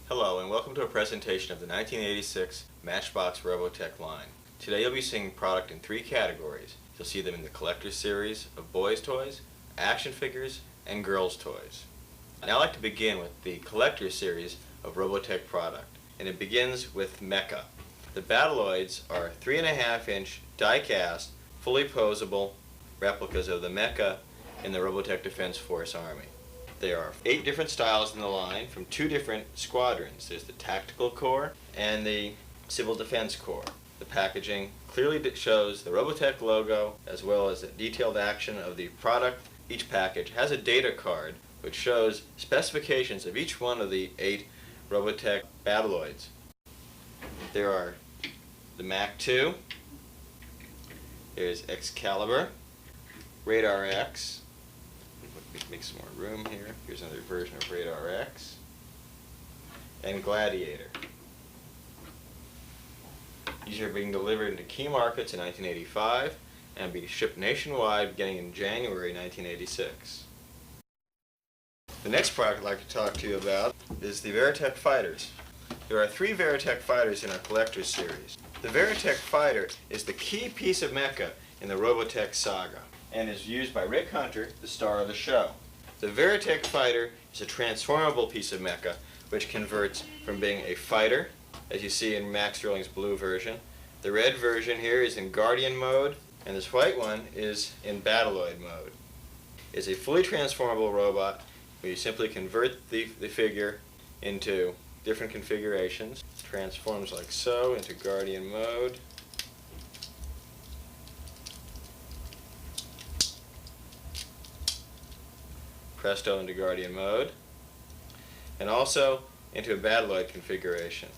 Hello and welcome to a presentation of the 1986 Matchbox Robotech line. Today you'll be seeing product in three categories. You'll see them in the collector series of boys' toys, action figures, and girls' toys. Now I'd like to begin with the collector series of Robotech product, and it begins with Mecha. The Battloids are 3.5-inch die-cast, fully posable replicas of the Mecha in the Robotech Defense Force Army. There are 8 different styles in the line from 2 different squadrons. There's the Tactical Corps and the Civil Defense Corps. The packaging clearly shows the Robotech logo as well as the detailed action of the product. Each package has a data card which shows specifications of each one of the 8 Robotech Battloids. There are the Mach 2, there's Excalibur, Radar X, make some more room here. Here's another version of Radar X. And Gladiator. These are being delivered into key markets in 1985 and be shipped nationwide beginning in January 1986. The next product I'd like to talk to you about is the Veritech Fighters. There are 3 Veritech Fighters in our collector's series. The Veritech Fighter is the key piece of mecha in the Robotech saga and is used by Rick Hunter, the star of the show. The Veritech Fighter is a transformable piece of mecha which converts from being a fighter, as you see in Max Sterling's blue version. The red version here is in Guardian mode, and this white one is in Battloid mode. It's a fully transformable robot where you simply convert the figure into different configurations. It transforms like so into Guardian mode. Presto into Guardian mode, and also into a Battloid configuration.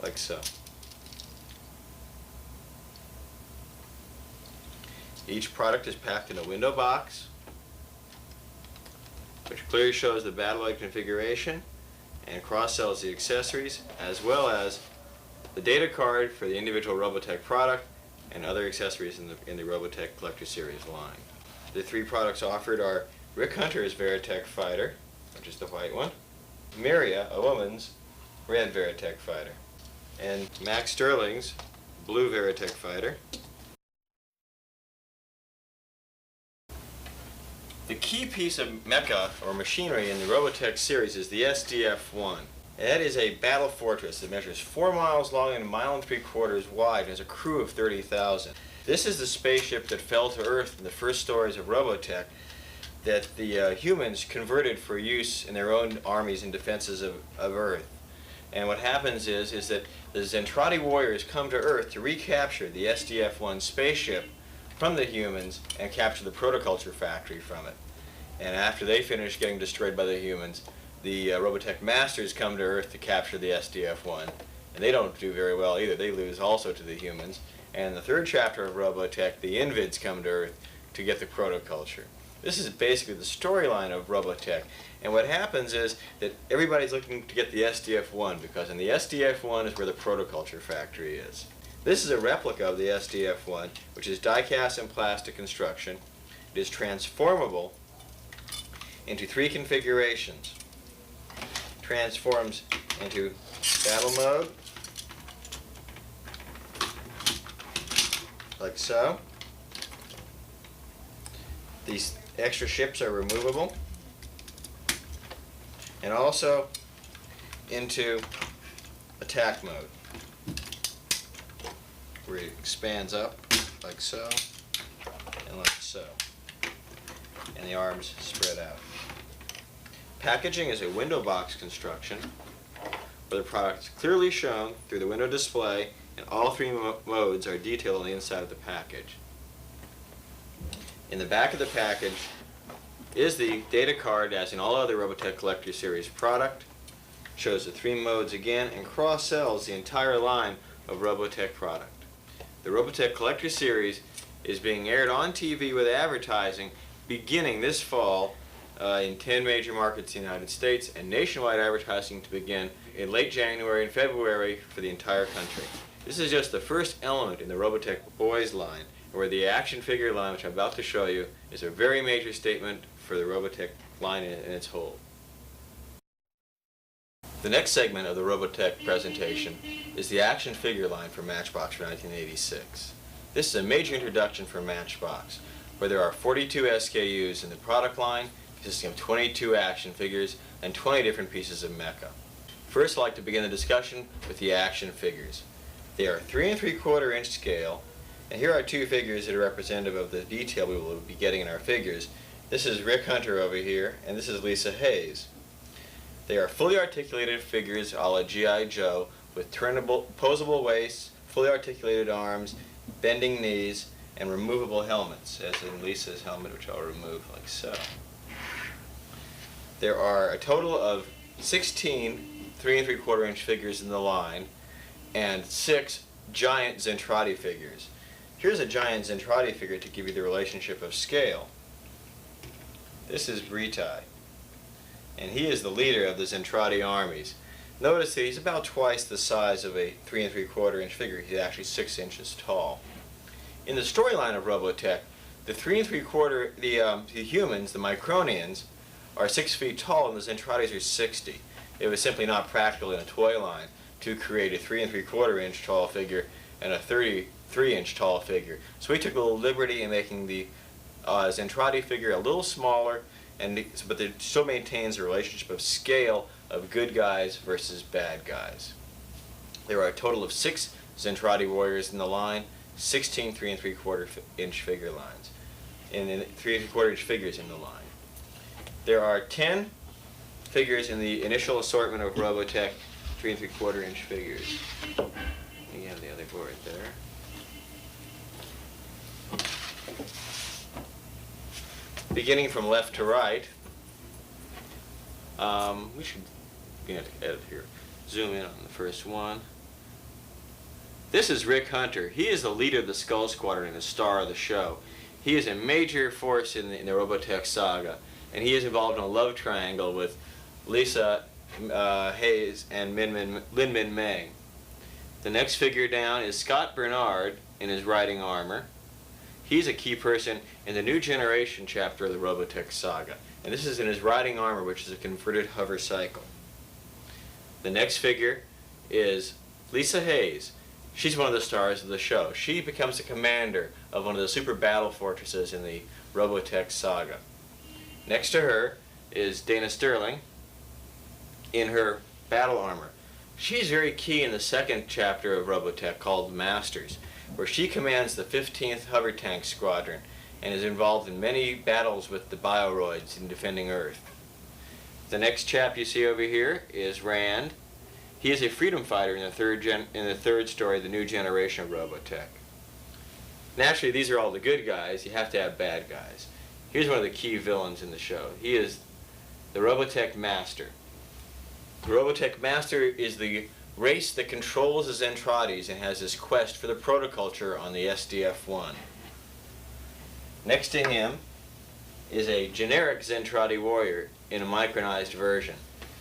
Like so. Each product is packed in a window box, which clearly shows the Battloid configuration and cross-sells the accessories as well as the data card for the individual Robotech product and other accessories in the Robotech Collector Series line. The 3 products offered are Rick Hunter's Veritech Fighter, which is the white one, Miria, a woman's red Veritech Fighter, and Max Sterling's blue Veritech Fighter. The key piece of mecha, or machinery, in the Robotech series is the SDF-1. That is a battle fortress that measures 4 miles long and 1.75 miles wide and has a crew of 30,000. This is the spaceship that fell to Earth in the first stories of Robotech that the humans converted for use in their own armies and defenses of Earth. And what happens is that the Zentradi warriors come to Earth to recapture the SDF-1 spaceship from the humans and capture the Protoculture factory from it. And after they finish getting destroyed by the humans, the Robotech Masters come to Earth to capture the SDF-1. And they don't do very well either. They lose also to the humans. And in the 3rd chapter of Robotech, the Invids come to Earth to get the Protoculture. This is basically the storyline of Robotech. And what happens is that everybody's looking to get the SDF-1 because in the SDF-1 is where the Protoculture factory is. This is a replica of the SDF-1, which is die-cast and plastic construction. It is transformable into 3 configurations. Transforms into battle mode, like so. These extra ships are removable, and also into attack mode, where it expands up like so and like so, and the arms spread out. Packaging is a window box construction where the product is clearly shown through the window display, and all 3 modes are detailed on the inside of the package. In the back of the package is the data card, as in all other Robotech Collector Series product. Shows the 3 modes again and cross-sells the entire line of Robotech product. The Robotech Collector Series is being aired on TV with advertising beginning this fall in 10 major markets in the United States, and nationwide advertising to begin in late January and February for the entire country. This is just the first element in the Robotech Boys line, where the action figure line, which I'm about to show you, is a very major statement for the Robotech line in its whole. The next segment of the Robotech presentation is the action figure line for Matchbox for 1986. This is a major introduction for Matchbox, where there are 42 SKUs in the product line, consisting of 22 action figures and 20 different pieces of mecha. First, I'd like to begin the discussion with the action figures. They are 3 3/4 inch scale, and here are two figures that are representative of the detail we will be getting in our figures. This is Rick Hunter over here, and this is Lisa Hayes. They are fully articulated figures a la G.I. Joe, with turnable, posable waists, fully articulated arms, bending knees, and removable helmets, as in Lisa's helmet, which I'll remove like so. There are a total of 16 3 3/4 inch figures in the line, and 6 giant Zentradi figures. Here's a giant Zentradi figure to give you the relationship of scale. This is Veritech, and he is the leader of the Zentradi armies. Notice that he's about twice the size of a 3 3/4 inch figure. He's actually 6 inches tall. In the storyline of Robotech, the 3 3/4, the humans, the Micronians, are 6 feet tall, and the Zentradis are 60. It was simply not practical in a toy line to create a 3 3/4 inch tall figure and a 33 inch tall figure. So we took a little liberty in making the Zentradi figure a little smaller, but it still maintains the relationship of scale of good guys versus bad guys. There are a total of 6 Zentradi warriors in the line, 16 3 3/4 inch figure lines, and 3 3/4 inch figures in the line. There are 10 figures in the initial assortment of Robotech 3 3/4 inch figures. You have the other board there. Beginning from left to right, we should begin to edit here. Zoom in on the first one. This is Rick Hunter. He is the leader of the Skull Squadron and the star of the show. He is a major force in the Robotech saga, and he is involved in a love triangle with Lisa Hayes and Lin Min Meng. The next figure down is Scott Bernard in his riding armor. He's a key person in the New Generation chapter of the Robotech saga, and this is in his riding armor, which is a converted hover cycle. The next figure is Lisa Hayes. She's one of the stars of the show. She becomes the commander of one of the super battle fortresses in the Robotech saga. Next to her is Dana Sterling in her battle armor. She's very key in the second chapter of Robotech called Masters, where she commands the 15th Hovertank Squadron and is involved in many battles with the Bioroids in defending Earth. The next chap you see over here is Rand. He is a freedom fighter in the third story, the New Generation of Robotech. Naturally, these are all the good guys. You have to have bad guys. Here's one of the key villains in the show. He is the Robotech Master. The Robotech Master is the race that controls the Zentradis and has this quest for the protoculture on the SDF-1. Next to him is a generic Zentradi warrior in a micronized version.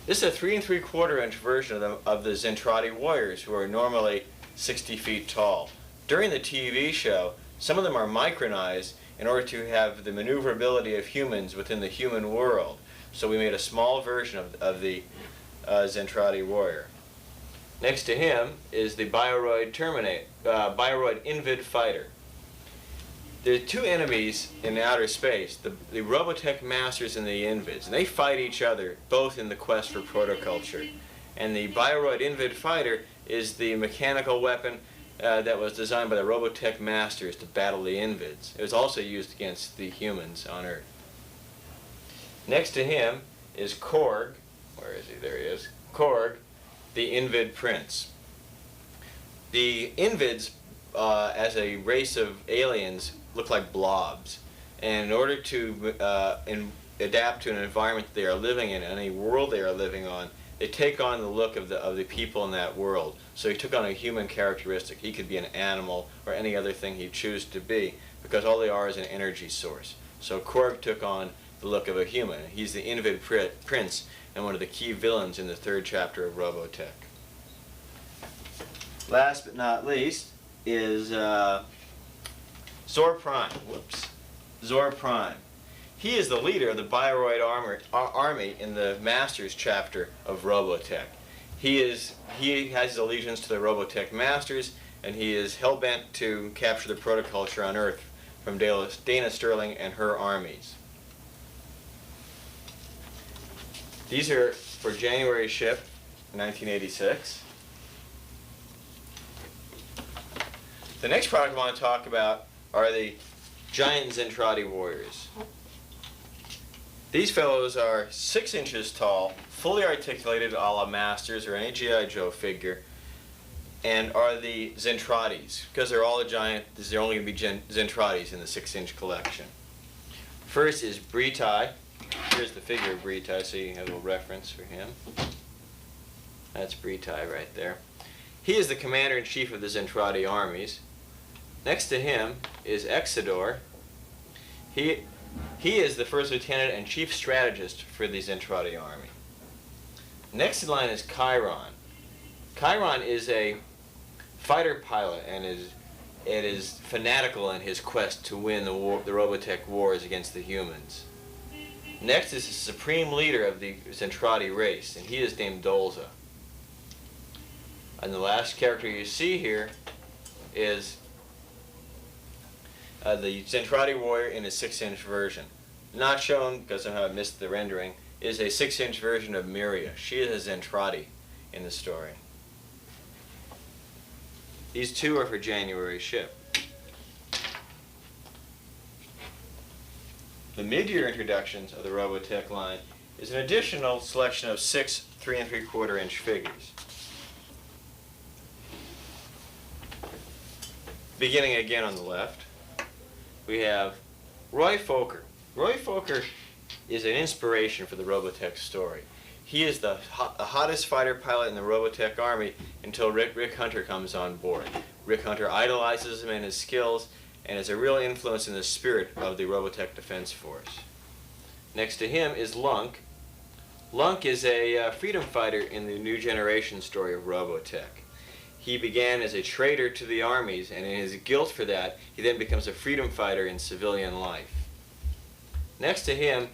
This is a 3 3/4 inch version of the Zentradi warriors, who are normally 60 feet tall. During the TV show, some of them are micronized in order to have the maneuverability of humans within the human world. So we made a small version of the Zentradi warrior. Next to him is the Bioroid Invid Fighter. There are two enemies in outer space, the Robotech Masters and the Invids, and they fight each other, both in the quest for protoculture. And the Bioroid Invid Fighter is the mechanical weapon that was designed by the Robotech Masters to battle the Invids. It was also used against the humans on Earth. Next to him is Korg. Where is he? There he is. Korg, the Invid Prince. The Invids, as a race of aliens, look like blobs, and in order to adapt to an environment that they are living in, any world they are living on, they take on the look of the people in that world. So he took on a human characteristic. He could be an animal or any other thing he chooses to be, because all they are is an energy source. So Korg took on the look of a human. He's the Invid Prince and one of the key villains in the third chapter of Robotech. Last but not least is Zor Prime. Zor Prime. He is the leader of the Bioroid army in the Masters chapter of Robotech. He has his allegiance to the Robotech Masters, and he is hell-bent to capture the protoculture on Earth from Dana Sterling and her armies. These are for January ship, 1986. The next product I want to talk about are the giant Zentradi warriors. These fellows are 6 inches tall, fully articulated a la Masters or any G.I. Joe figure, and are the Zentradis. Because they're all a giant, there are only going to be Zentradis in the 6-inch collection. First is Britai. Here's the figure of Britai, so you have a little reference for him. That's Britai right there. He is the commander-in-chief of the Zentradi armies. Next to him is Exodor. He is the first lieutenant and chief strategist for the Zentradi army. Next in line is Chiron. Chiron is a fighter pilot and is fanatical in his quest to win the Robotech wars against the humans. Next is the supreme leader of the Zentradi race, and he is named Dolza. And the last character you see here is the Zentradi warrior in a 6-inch version. Not shown, because somehow I missed the rendering, is a 6-inch version of Miria. She is a Zentradi in the story. These two are for January ship. The mid-year introductions of the Robotech line is an additional selection of 6 3 3/4 inch figures. Beginning again on the left, we have Roy Fokker. Roy Fokker is an inspiration for the Robotech story. He is the hottest fighter pilot in the Robotech army until Rick Hunter comes on board. Rick Hunter idolizes him and his skills and is a real influence in the spirit of the Robotech Defense Force. Next to him is Lunk. Lunk is a freedom fighter in the New Generation story of Robotech. He began as a traitor to the armies, and in his guilt for that, he then becomes a freedom fighter in civilian life. Next to him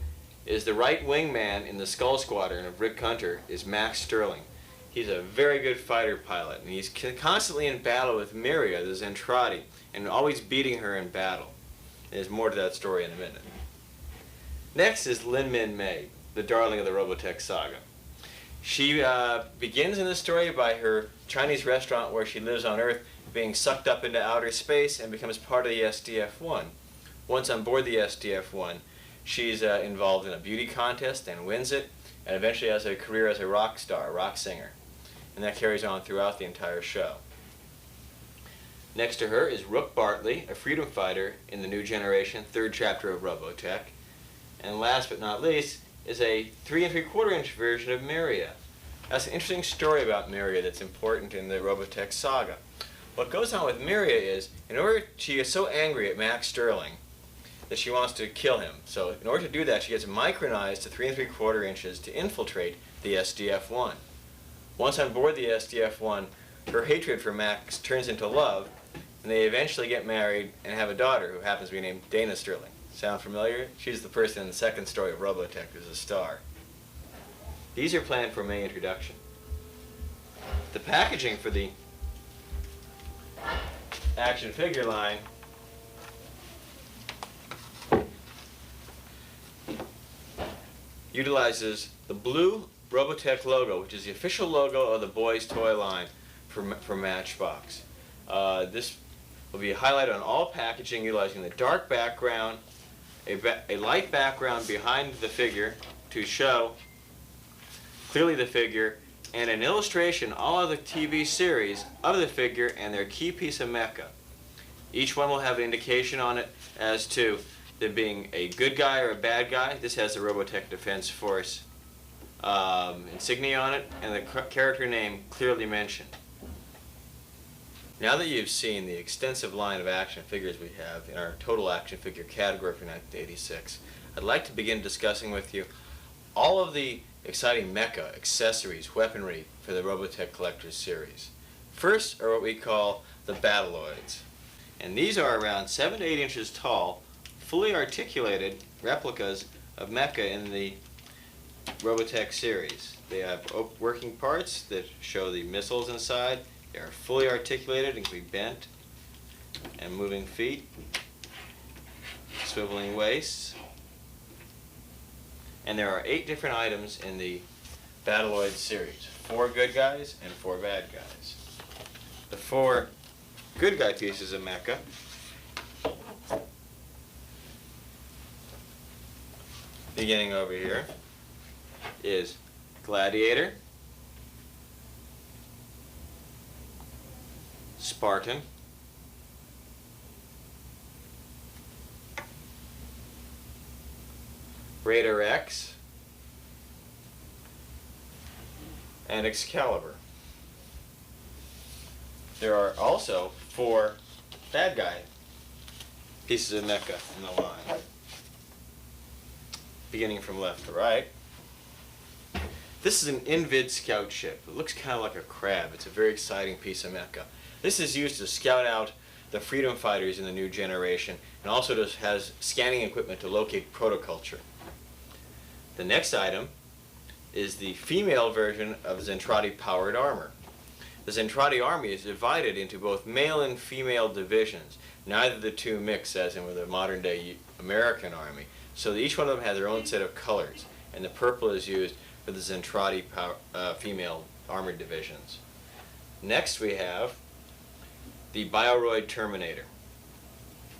is the right wing man in the Skull Squadron of Rick Hunter, is Max Sterling. He's a very good fighter pilot, and he's constantly in battle with Miria, the Zentradi, and always beating her in battle. There's more to that story in a minute. Next is Lin Min Mei, the darling of the Robotech saga. She begins in the story by her Chinese restaurant where she lives on Earth being sucked up into outer space and becomes part of the SDF-1. Once on board the SDF-1, she's involved in a beauty contest and wins it, and eventually has a career as a rock star, rock singer. And that carries on throughout the entire show. Next to her is Rook Bartley, a freedom fighter in the New Generation, 3rd chapter of Robotech. And last but not least is a 3 3/4 inch version of Miria. That's an interesting story about Miria that's important in the Robotech saga. What goes on with Miria is, she is so angry at Max Sterling that she wants to kill him. So in order to do that, she gets micronized to 3 3/4 inches to infiltrate the SDF-1. Once on board the SDF-1, her hatred for Max turns into love, and they eventually get married and have a daughter who happens to be named Dana Sterling. Sound familiar? She's the person in the 2nd story of Robotech who's a star. These are planned for May introduction. The packaging for the action figure line utilizes the blue Robotech logo, which is the official logo of the boys' toy line for Matchbox. This will be highlighted on all packaging utilizing the dark background, a light background behind the figure to show clearly the figure, and an illustration all of the TV series of the figure and their key piece of mecha. Each one will have an indication on it as to them being a good guy or a bad guy. This has the Robotech Defense Force insignia on it and the character name clearly mentioned. Now that you've seen the extensive line of action figures we have in our total action figure category for 1986, I'd like to begin discussing with you all of the exciting mecha, accessories, weaponry for the Robotech Collectors series. First are what we call the Battloids. And these are around 7 to 8 inches tall, fully articulated replicas of mecha in the Robotech series. They have working parts that show the missiles inside. They are fully articulated and can be bent, and moving feet, swiveling waists. And there are 8 different items in the Battloid series. 4 good guys and 4 bad guys. The 4 good guy pieces of mecha beginning over here is Gladiator, Spartan, Raider X, and Excalibur. There are also 4 bad guy pieces of mecha in the line, beginning from left to right. This is an Invid scout ship. It looks kind of like a crab. It's a very exciting piece of mecha. This is used to scout out the freedom fighters in the new generation, and also just has scanning equipment to locate protoculture. The next item is the female version of Zentradi powered armor. The Zentradi army is divided into both male and female divisions. Neither of the two mix as in with the modern day American army. So each one of them has their own set of colors, and the purple is used for the Zentradi female armored divisions. Next we have the Bioroid Terminator.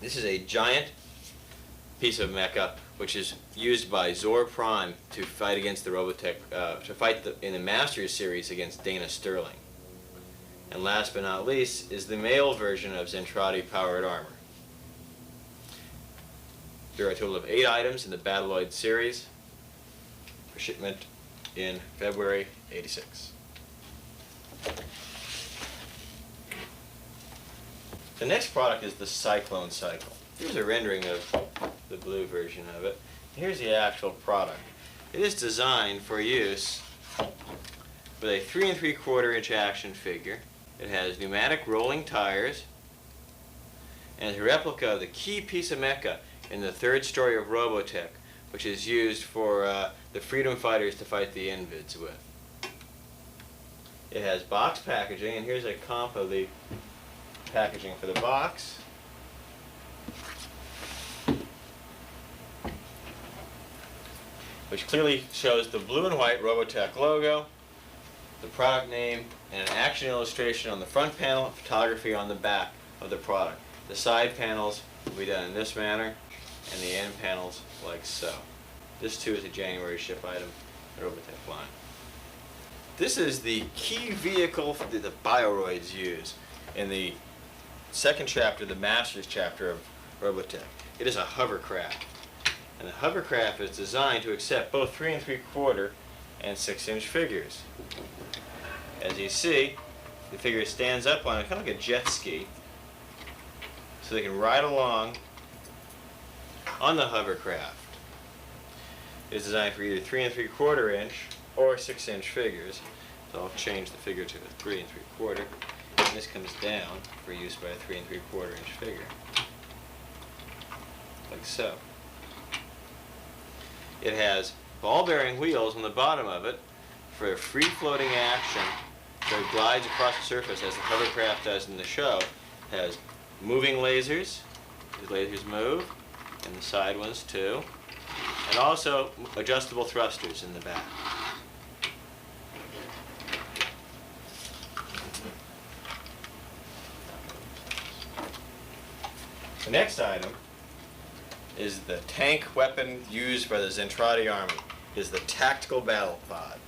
This is a giant piece of mecha which is used by Zor Prime to fight against the Robotech, in the Masters series against Dana Sterling. And last but not least is the male version of Zentradi powered armor. There are a total of 8 items in the Battloid series for shipment in February '86. The next product is the Cyclone Cycle. Here's a rendering of the blue version of it. Here's the actual product. It is designed for use with a 3 3/4 inch action figure. It has pneumatic rolling tires and is a replica of the key piece of mecha in the 3rd story of Robotech, which is used for the freedom fighters to fight the Invids with. It has box packaging, and here's a comp of the packaging for the box. Which clearly shows the blue and white Robotech logo, the product name, and an action illustration on the front panel, and photography on the back of the product. The side panels will be done in this manner, and the end panels like so. This too is a January ship item, the Robotech line. This is the key vehicle that the Bioroids use in the 2nd chapter, the Masters chapter of Robotech. It is a hovercraft. And the hovercraft is designed to accept both 3 3/4 and 6 inch figures. As you see, the figure stands up on it, kind of like a jet ski, so they can ride along on the hovercraft. It is designed for either 3 3/4 inch or 6 inch figures. So I'll change the figure to a 3 3/4, and this comes down for use by a 3 3/4 inch figure, like so. It has ball-bearing wheels on the bottom of it for free-floating action, so it glides across the surface as the hovercraft does in the show. It has moving lasers. The lasers move, and the side ones too, and also adjustable thrusters in the back. The next item is the tank weapon used by the Zentradi army. It is the Tactical Battle Pod.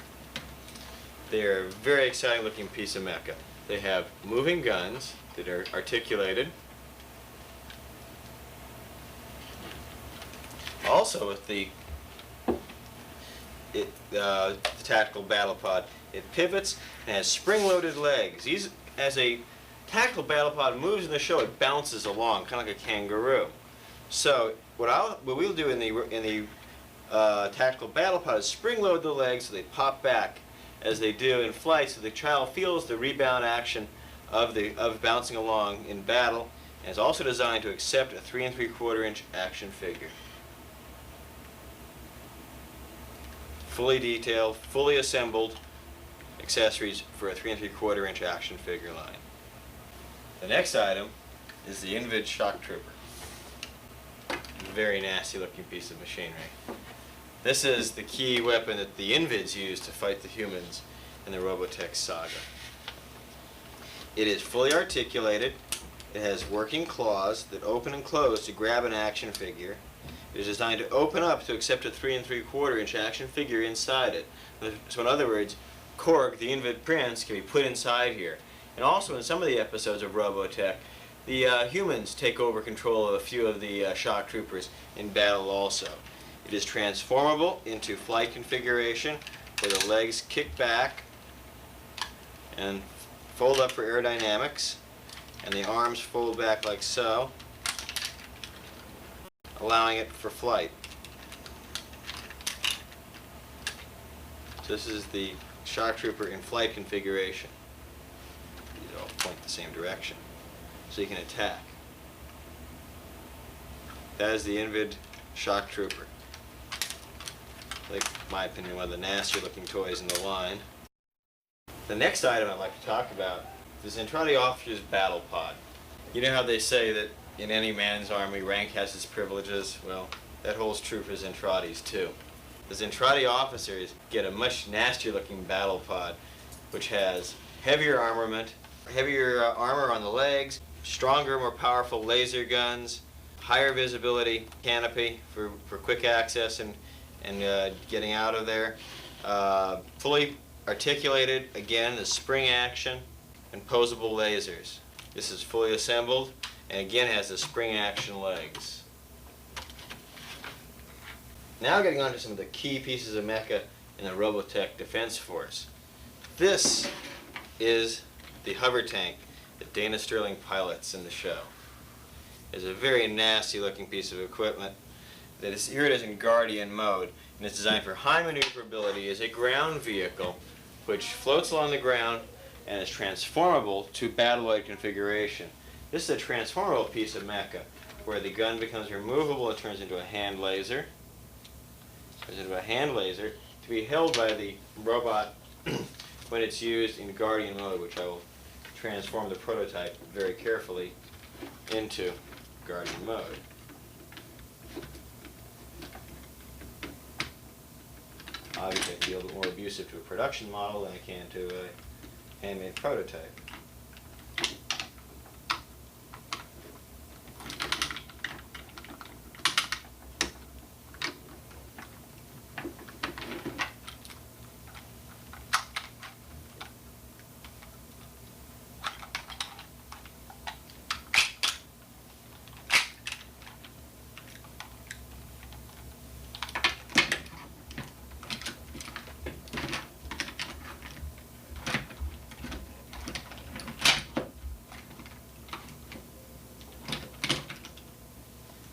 They are a very exciting looking piece of mecha. They have moving guns that are articulated. Also with the Tactical Battle Pod, it pivots and has spring-loaded legs. As a Tactical Battle Pod moves in the show, it bounces along, kind of like a kangaroo. So what we'll do in the tactical battle pod is spring load the legs so they pop back as they do in flight, so the child feels the rebound action of bouncing along in battle, and is also designed to accept a 3 3/4 inch action figure. Fully detailed, fully assembled accessories for a 3 3/4 inch action figure line. The next item is the Invid Shock Trooper. Very nasty looking piece of machinery. This is the key weapon that the Invids use to fight the humans in the Robotech saga. It is fully articulated. It has working claws that open and close to grab an action figure. It is designed to open up to accept a 3 3/4 inch action figure inside it. So in other words, Korg, the Invid Prince, can be put inside here. And also in some of the episodes of Robotech, the humans take over control of a few of the shock troopers in battle also. It is transformable into flight configuration where the legs kick back and fold up for aerodynamics, and the arms fold back like so, allowing it for flight. So this is the shock trooper in flight configuration. These all point the same direction, so you can attack. That is the Invid shock trooper. Like, in my opinion, one of the nastier looking toys in the line. The next item I'd like to talk about is the Zentradi Officer's Battle Pod. You know how they say that in any man's army rank has its privileges? Well, that holds true for Zentradi's too. The Zentradi officers get a much nastier looking battle pod, which has heavier armament, heavier armor on the legs, stronger, more powerful laser guns, higher visibility canopy for quick access and getting out of there. Fully articulated, again, the spring action and posable lasers. This is fully assembled and again has the spring action legs. Now getting on to some of the key pieces of mecha in the Robotech Defense Force. This is the Hovertank that Dana Sterling pilots in the show. It's a very nasty looking piece of equipment that is here it is in Guardian mode, and it's designed for high maneuverability as a ground vehicle which floats along the ground and is transformable to battle-load configuration. This is a transformable piece of mecha where the gun becomes removable and turns into a hand laser. To be held by the robot when it's used in Guardian mode, which I will transform the prototype very carefully into Guardian mode. Obviously, I can be a little bit more abusive to a production model than I can to a handmade prototype.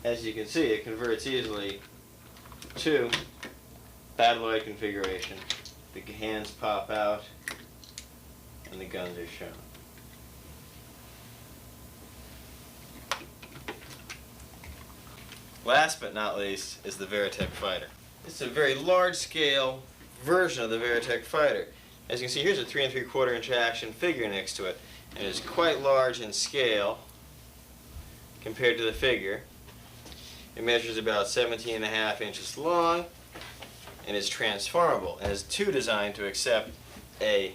As you can see, it converts easily to battle-load configuration. The hands pop out and the guns are shown. Last but not least is the Veritech Fighter. It's a very large-scale version of the Veritech Fighter. As you can see, here's a 3 3/4 inch action figure next to it, and it's quite large in scale compared to the figure. It measures about 17.5 inches long and is transformable and is designed to accept a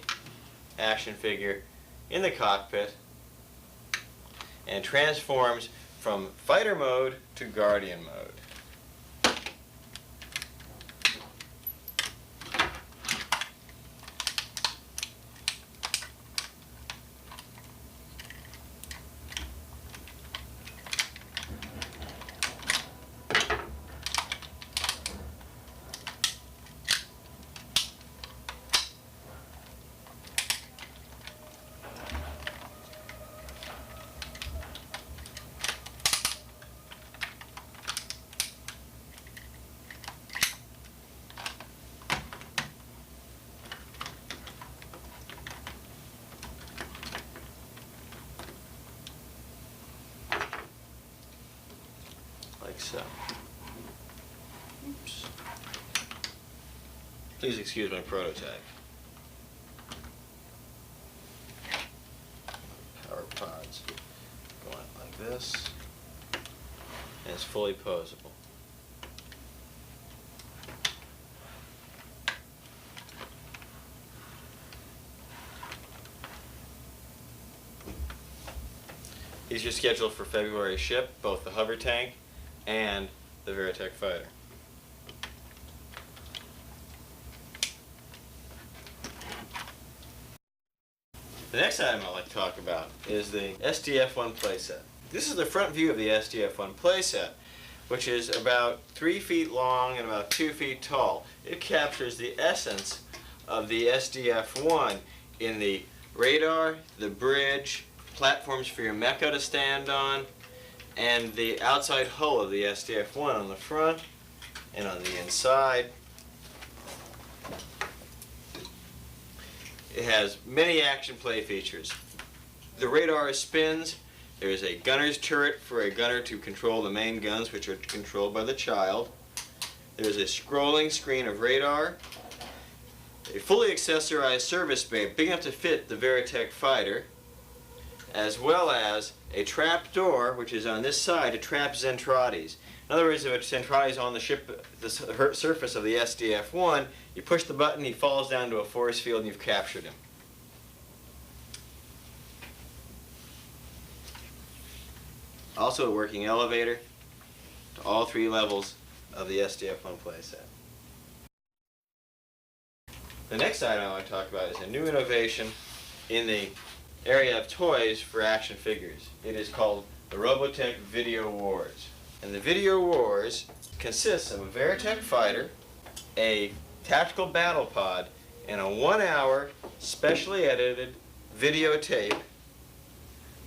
action figure in the cockpit and transforms from fighter mode to Guardian mode. So, oops. Please excuse my prototype. Power pods go on like this, and it's fully posable. These are scheduled for February ship, both the Hovertank and the Veritech Fighter. The next item I'd like to talk about is the SDF-1 playset. This is the front view of the SDF-1 playset, which is about 3 feet long and about 2 feet tall. It captures the essence of the SDF-1 in the radar, the bridge, platforms for your mecha to stand on, and the outside hull of the SDF-1 on the front and on the inside. It has many action play features. The radar spins. There is a gunner's turret for a gunner to control the main guns, which are controlled by the child. There is a scrolling screen of radar. A fully accessorized service bay big enough to fit the Veritech Fighter, as well as a trap door, which is on this side to trap Zentrades. In other words, if a Zentrade is on the ship, the surface of the SDF-1, you push the button, he falls down to a force field, and you've captured him. Also a working elevator to all 3 levels of the SDF-1 playset. The next item I want to talk about is a new innovation in the area of toys for action figures. It is called the Robotech Video Wars. And the Video Wars consists of a Veritech Fighter, a tactical battle pod, and a 1-hour specially edited videotape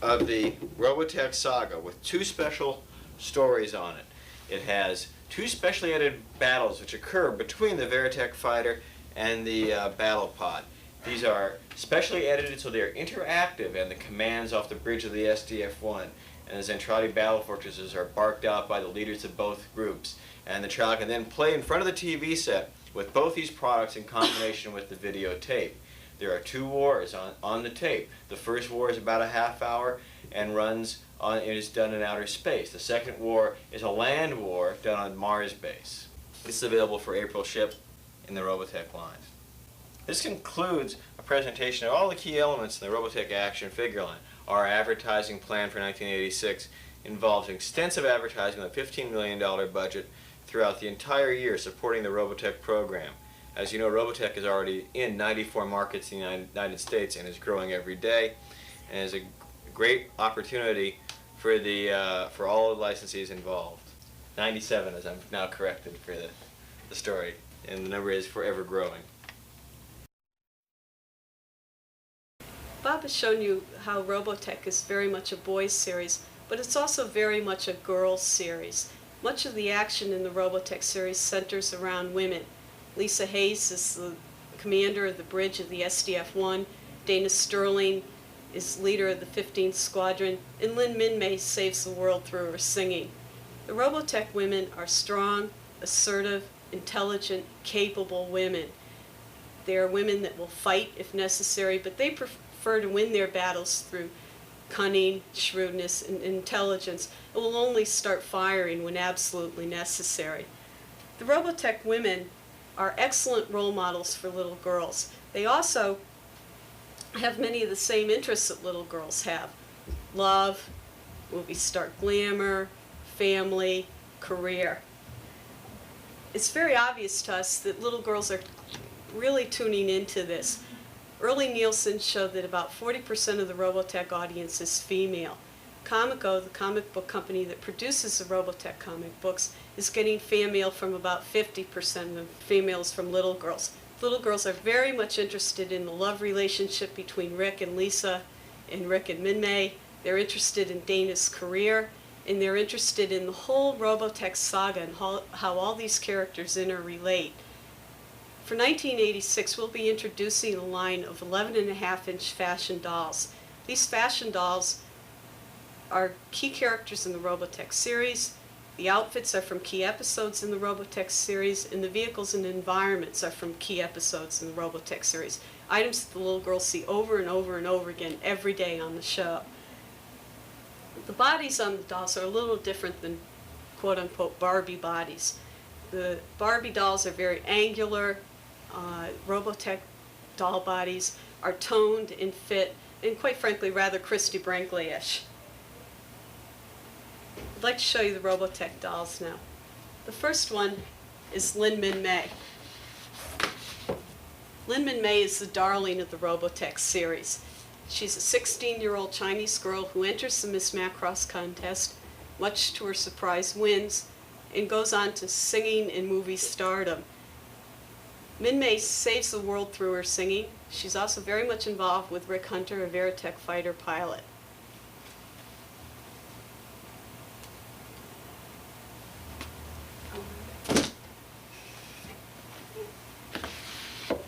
of the Robotech saga with 2 special stories on it. It has 2 specially edited battles which occur between the Veritech Fighter and the battle pod. These are specially edited so they are interactive, and the commands off the bridge of the SDF-1 and the Zentradi battle fortresses are barked out by the leaders of both groups. And the child can then play in front of the TV set with both these products in combination with the videotape. There are 2 wars on the tape. The first war is about a half hour and it is done in outer space. The second war is a land war done on Mars base. This is available for April ship in the Robotech line. This concludes a presentation of all the key elements in the Robotech action figure line. Our advertising plan for 1986 involves extensive advertising with a $15 million budget throughout the entire year supporting the Robotech program. As you know, Robotech is already in 94 markets in the United States and is growing every day, and is a great opportunity for all the licensees involved. 97, as I'm now corrected for the story, and the number is forever growing. Bob has shown you how Robotech is very much a boys series, but it's also very much a girls series. Much of the action in the Robotech series centers around women. Lisa Hayes is the commander of the bridge of the SDF-1, Dana Sterling is leader of the 15th Squadron, and Lynn Minmay saves the world through her singing. The Robotech women are strong, assertive, intelligent, capable women. They are women that will fight if necessary, but they prefer to win their battles through cunning, shrewdness, and intelligence, and will only start firing when absolutely necessary. The Robotech women are excellent role models for little girls. They also have many of the same interests that little girls have. Love, movie star glamour, family, career. It's very obvious to us that little girls are really tuning into this. Early Nielsen showed that about 40% of the Robotech audience is female. Comico, the comic book company that produces the Robotech comic books, is getting fan mail from about 50% of females from little girls. Little girls are very much interested in the love relationship between Rick and Lisa, and Rick and Minmay. They're interested in Dana's career, and they're interested in the whole Robotech saga and how all these characters interrelate. For 1986, we'll be introducing a line of 11.5-inch fashion dolls. These fashion dolls are key characters in the Robotech series. The outfits are from key episodes in the Robotech series, and the vehicles and environments are from key episodes in the Robotech series. Items that the little girls see over and over and over again every day on the show. The bodies on the dolls are a little different than quote-unquote Barbie bodies. The Barbie dolls are very angular. Robotech doll bodies are toned and fit, and quite frankly, rather Christy Brinkley-ish. I'd like to show you the Robotech dolls now. The first one is Lin Min Mei. Lin Min Mei is the darling of the Robotech series. She's a 16-year-old Chinese girl who enters the Miss Macross contest, much to her surprise wins, and goes on to singing and movie stardom. Min Mei saves the world through her singing. She's also very much involved with Rick Hunter, a Veritech Fighter pilot.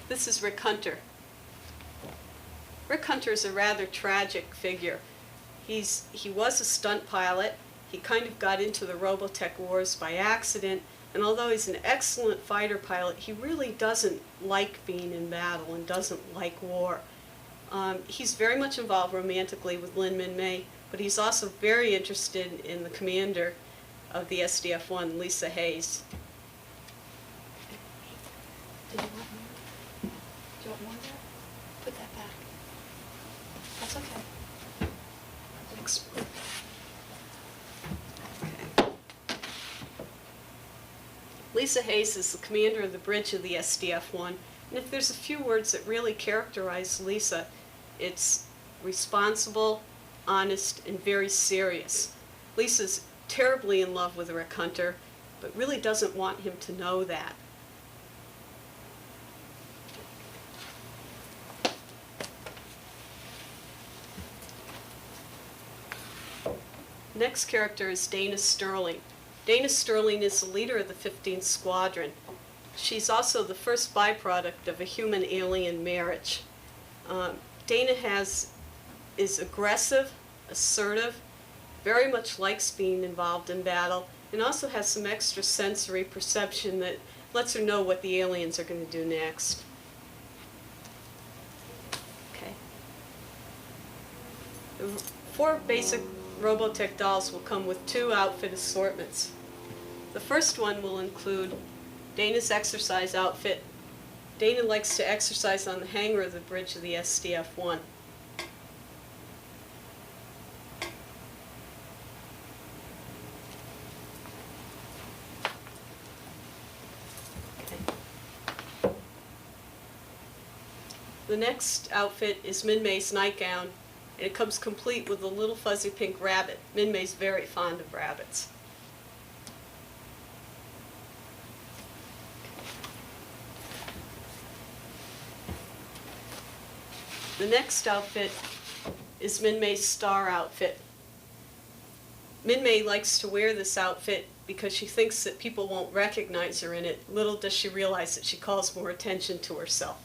This is Rick Hunter. Rick Hunter is a rather tragic figure. He was a stunt pilot. He kind of got into the Robotech wars by accident, and although he's an excellent fighter pilot, he really doesn't like being in battle and doesn't like war. He's very much involved romantically with Lin Min Mei, but he's also very interested in the commander of the SDF-1, Lisa Hayes. Did you want more? Do you want more of that? Put that back. That's okay. Thanks. Lisa Hayes is the commander of the bridge of the SDF-1, and if there's a few words that really characterize Lisa, it's responsible, honest, and very serious. Lisa's terribly in love with Rick Hunter, but really doesn't want him to know that. Next character is Dana Sterling. Dana Sterling is the leader of the 15th Squadron. She's also the first byproduct of a human-alien marriage. Dana is aggressive, assertive, very much likes being involved in battle, and also has some extra sensory perception that lets her know what the aliens are going to do next. Okay. The 4 basic Robotech dolls will come with 2 outfit assortments. The first one will include Dana's exercise outfit. Dana likes to exercise on the hangar of the bridge of the SDF-1. The next outfit is Min Mei's nightgown, and it comes complete with a little fuzzy pink rabbit. Min Mei's very fond of rabbits. The next outfit is Min Mei's star outfit. Min Mei likes to wear this outfit because she thinks that people won't recognize her in it. Little does she realize that she calls more attention to herself.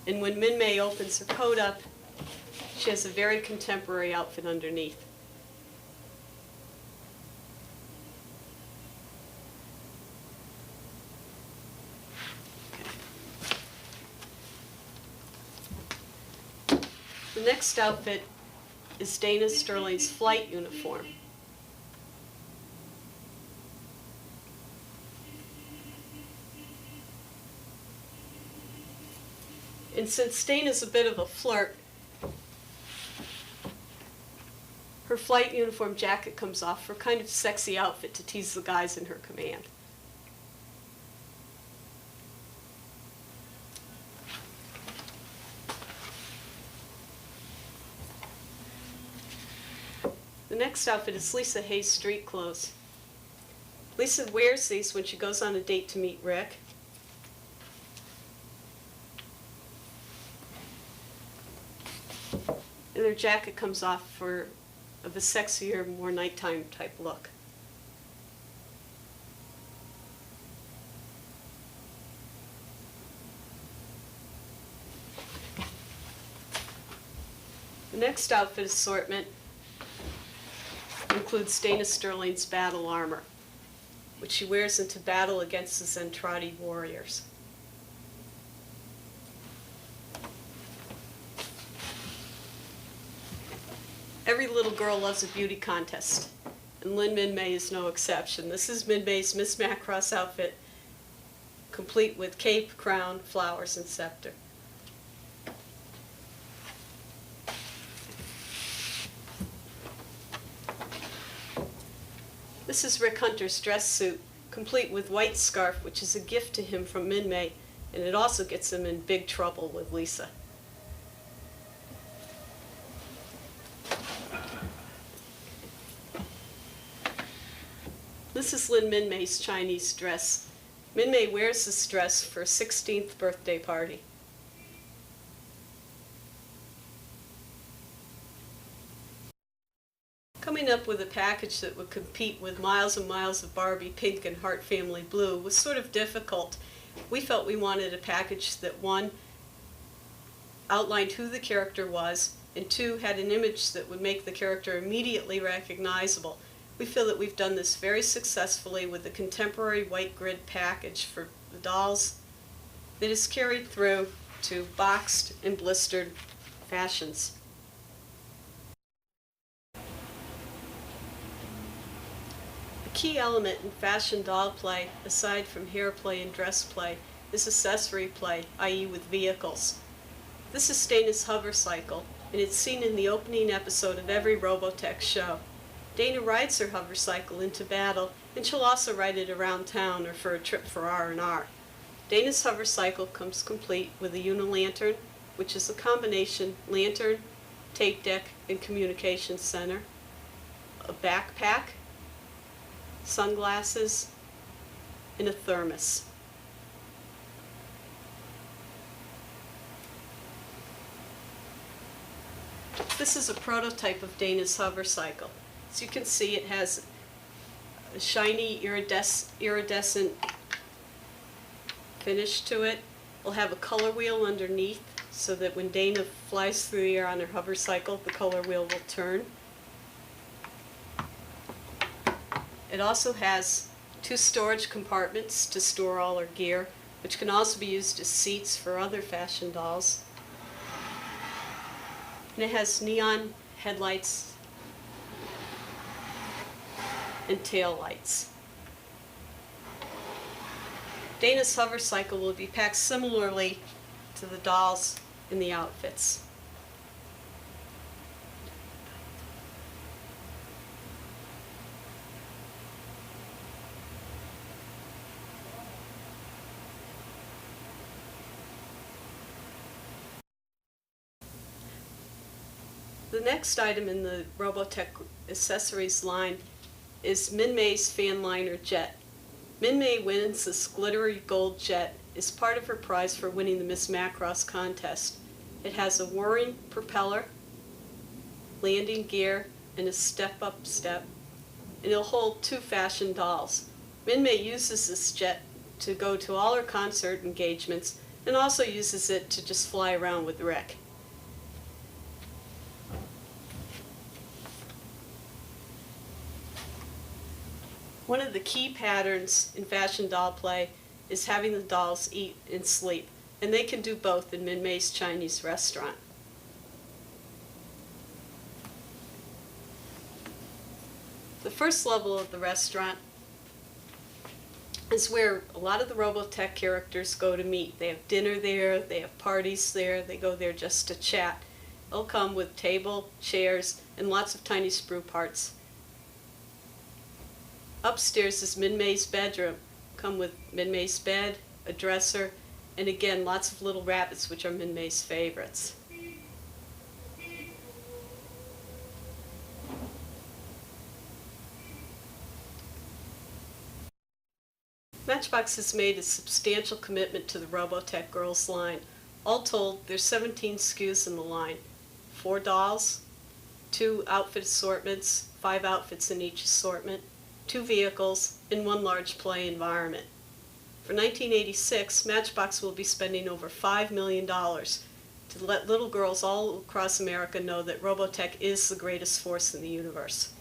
And when Min Mei opens her coat up, she has a very contemporary outfit underneath. The next outfit is Dana Sterling's flight uniform. And since Dana's a bit of a flirt, her flight uniform jacket comes off for a kind of sexy outfit to tease the guys in her command. The next outfit is Lisa Hayes' street clothes. Lisa wears these when she goes on a date to meet Rick. And their jacket comes off for a sexier, more nighttime type look. The next outfit assortment includes Dana Sterling's battle armor, which she wears into battle against the Zentradi warriors. Every little girl loves a beauty contest, and Lynn Min-May is no exception. This is Min-May's Miss Macross outfit, complete with cape, crown, flowers, and scepter. This is Rick Hunter's dress suit, complete with white scarf, which is a gift to him from Min-May, and it also gets him in big trouble with Lisa. This is Lynn Min-May's Chinese dress. Min-May wears this dress for her 16th birthday party. Coming up with a package that would compete with Miles and Miles of Barbie Pink and Heart Family Blue was sort of difficult. We felt we wanted a package that, one, outlined who the character was, and two, had an image that would make the character immediately recognizable. We feel that we've done this very successfully with the contemporary white grid package for the dolls that is carried through to boxed and blistered fashions. A key element in fashion doll play, aside from hair play and dress play, is accessory play, i.e. with vehicles. This is Dana's hovercycle, and it's seen in the opening episode of every Robotech show. Dana rides her hovercycle into battle, and she'll also ride it around town or for a trip for R&R. Dana's hovercycle comes complete with a unilantern, which is a combination lantern, tape deck, and communication center, a backpack, sunglasses, and a thermos. This is a prototype of Dana's hovercycle. As you can see, it has a shiny iridescent finish to it. It'll have a color wheel underneath so that when Dana flies through the air on her hovercycle, the color wheel will turn. It also has 2 storage compartments to store all her gear, which can also be used as seats for other fashion dolls. And it has neon headlights and tail lights. Dana's hovercycle will be packed similarly to the dolls in the outfits. The next item in the Robotech accessories line is Min-May's fan liner jet. Min-May wins this glittery gold jet as part of her prize for winning the Miss Macross contest. It has a whirring propeller, landing gear, and a step-up step, and it'll hold 2 fashion dolls. Min-May uses this jet to go to all her concert engagements and also uses it to just fly around with Rick. One of the key patterns in fashion doll play is having the dolls eat and sleep, and they can do both in Min-May's Chinese restaurant. The first level of the restaurant is where a lot of the Robotech characters go to meet. They have dinner there, they have parties there, they go there just to chat. They'll come with table, chairs, and lots of tiny sprue parts. Upstairs is Min-May's bedroom. Come with Min-May's bed, a dresser, and again, lots of little rabbits, which are Min-May's favorites. Matchbox has made a substantial commitment to the Robotech girls line. All told, there's 17 SKUs in the line. 4 dolls, 2 outfit assortments, 5 outfits in each assortment, 2 vehicles, and 1 large play environment. For 1986, Matchbox will be spending over $5 million to let little girls all across America know that Robotech is the greatest force in the universe.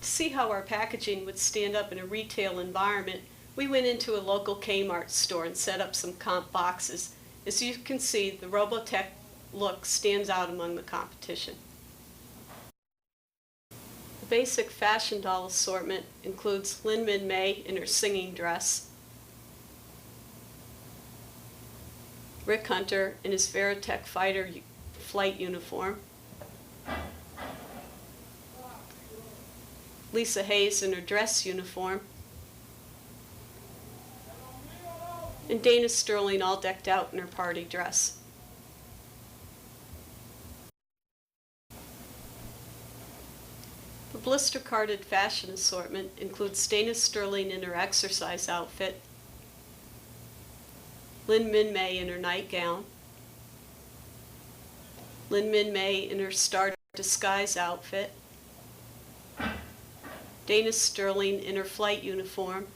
To see how our packaging would stand up in a retail environment, we went into a local Kmart store and set up some comp boxes. As you can see, the Robotech look stands out among the competition. The basic fashion doll assortment includes Lin Min May in her singing dress, Rick Hunter in his Veritech Fighter flight uniform, Lisa Hayes in her dress uniform, and Dana Sterling all decked out in her party dress. The blister-carded fashion assortment includes Dana Sterling in her exercise outfit, Lin Min May in her nightgown, Lin Min May in her star disguise outfit, Dana Sterling in her flight uniform,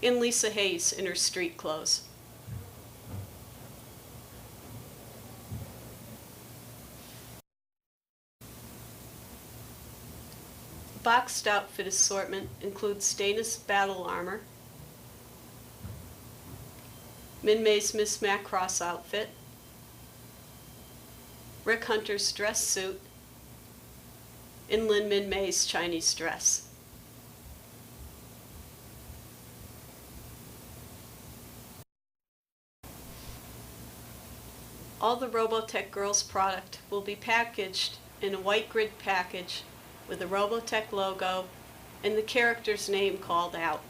and Lisa Hayes in her street clothes. The boxed outfit assortment includes Dana's battle armor, Min May's Miss Macross outfit, Rick Hunter's dress suit, and Lin Min May's Chinese dress. All the Robotech Girls product will be packaged in a white grid package with the Robotech logo and the character's name called out.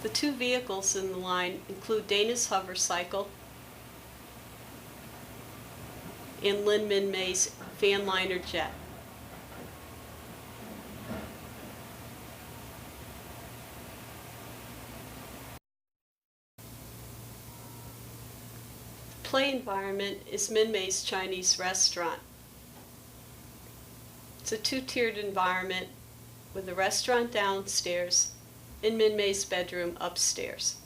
The two vehicles in the line include Dana's Hovercycle and Lin Min May's Fanliner Jet. The play environment is Min May's Chinese restaurant. It's a two-tiered environment with a restaurant downstairs and Min May's bedroom upstairs.